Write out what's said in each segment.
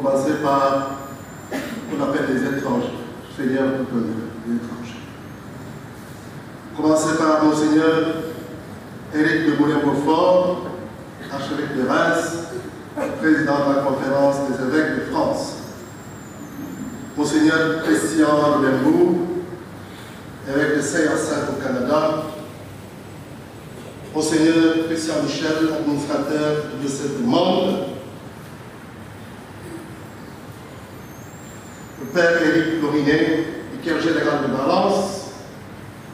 commencer par ce qu'on appelle les étrangers. Seigneur, vous connaissez les étrangers. Commencer par Monseigneur Éric de Moulin-Beaufort, archevêque de Reims, président de la conférence des évêques de France. Monseigneur Christian Lembourg, évêque de Saint-Hyacinthe au Canada. Monseigneur Christian Michel, administrateur du diocèse de Mende. Le Père Éric Lorinet, vicaire général de Valence.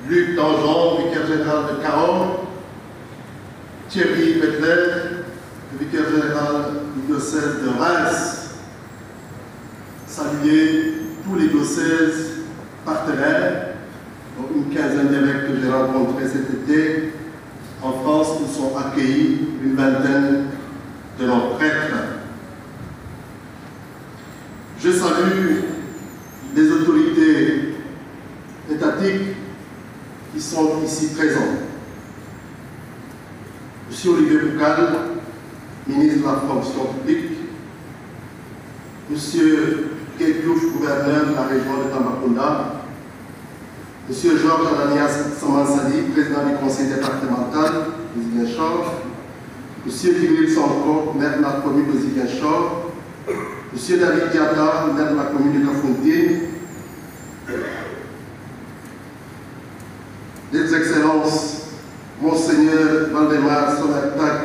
Luc Dangean, vicaire général de Cahors. Thierry Bedler, le vicaire général du diocèse de Reims. Saluer tous les diocèses partenaires, donc une quinzaine d'évêques que j'ai rencontrés cet été. En France, nous sont accueillis une vingtaine de nos prêtres. Je salue les autorités étatiques qui sont ici présentes. Monsieur Olivier Boucal, ministre de la fonction publique, Monsieur Guédiouf, gouverneur de la région de Tambacounda, Monsieur Georges Ananias Samansadi, président du conseil départemental de Ziguinchor, Monsieur Jibril Sanko, maire de la commune de Ziguinchor, Monsieur David Diata, maire de la commune de Kafountine, les excellences Monseigneur Valdemar Somertag,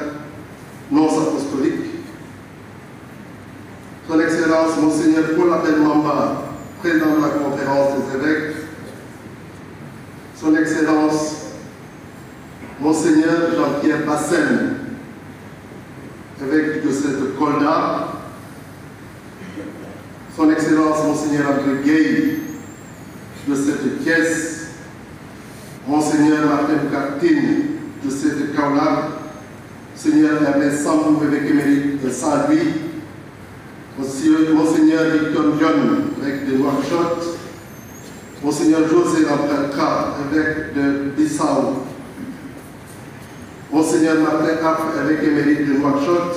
nonce apostolique, Son Excellence Monseigneur Paul Abel Mamba, président de la conférence des évêques, Son Excellence Monseigneur Jean-Pierre Bassem, évêque du diocèse de Kolda, Son Excellence Monseigneur André Gueye, diocèse de Thiès, Monseigneur Martin Boukartine, diocèse de Kaolack, Monseigneur Ernest Sambou, évêque émérite de Saint-Louis, Monseigneur Victor John, évêque de Nouakchott, Monseigneur José Lampratra, évêque de Bissau, Monseigneur Martin Cap, évêque émérite de Nouakchott,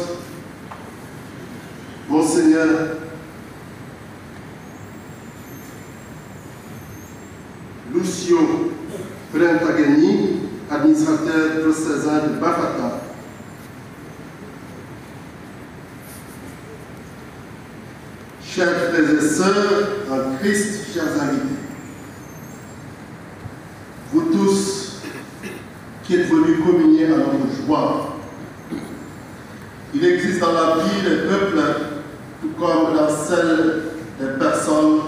Monseigneur Lucio Brentageni, administrateur diocésain de Bafata, chers frères et sœurs en Christ, chers invités, vous tous qui êtes venus communier à notre joie, il existe dans la vie des peuples, tout comme dans celle des personnes,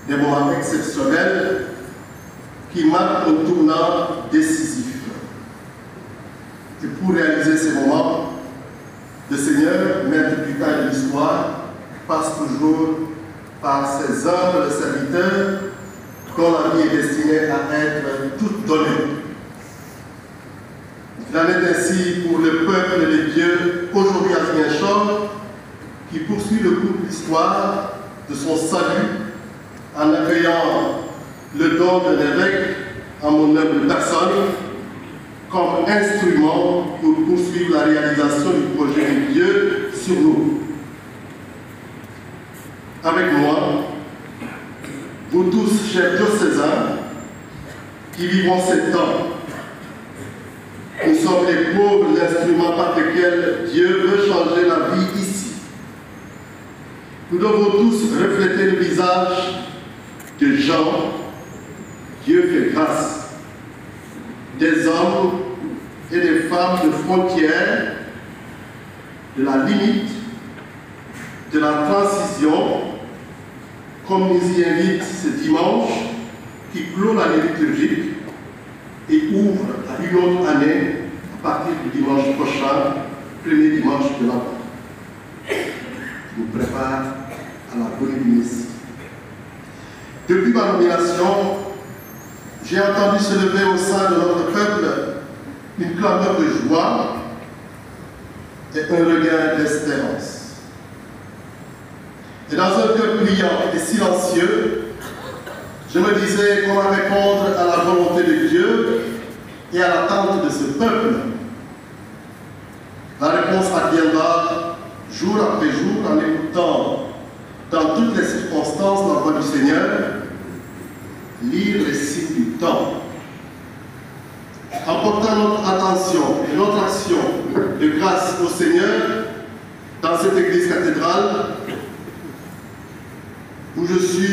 des moments exceptionnels qui marquent un tournant décisif. Et pour réaliser ces moments, le Seigneur, maître du temps et de l'histoire, passe toujours par ses humbles serviteurs dont la vie est destinée à être toute donnée. Il en est ainsi pour le peuple de Dieu aujourd'hui à Ziguinchor, qui poursuit le cours de l'histoire de son salut en accueillant le don d'un évêque en mon humble personne comme instrument pour poursuivre la réalisation du projet de Dieu sur nous. Avec moi, vous tous, chers diocésains, qui vivons ces temps, nous sommes les pauvres instruments par lesquels Dieu veut changer la vie ici. Nous devons tous refléter le visage de gens, Dieu fait grâce, des hommes et des femmes de frontières, de la limite, de la transition, comme nous y invite ce dimanche, qui clôt l'année liturgique et ouvre à une autre année à partir du dimanche prochain, premier dimanche de l'Avent. Je vous prépare à la venue du Messie. Depuis ma nomination, j'ai entendu se lever au sein de notre peuple une clameur de joie et un regain d'espérance. Et dans un cœur brillant et silencieux, je me disais comment répondre à la volonté de Dieu et à l'attente de ce peuple. La réponse adviendra jour après jour en écoutant dans toutes les circonstances, la voix du Seigneur, lire les signes du temps. En portant notre attention et notre action de grâce au Seigneur dans cette église cathédrale, où je suis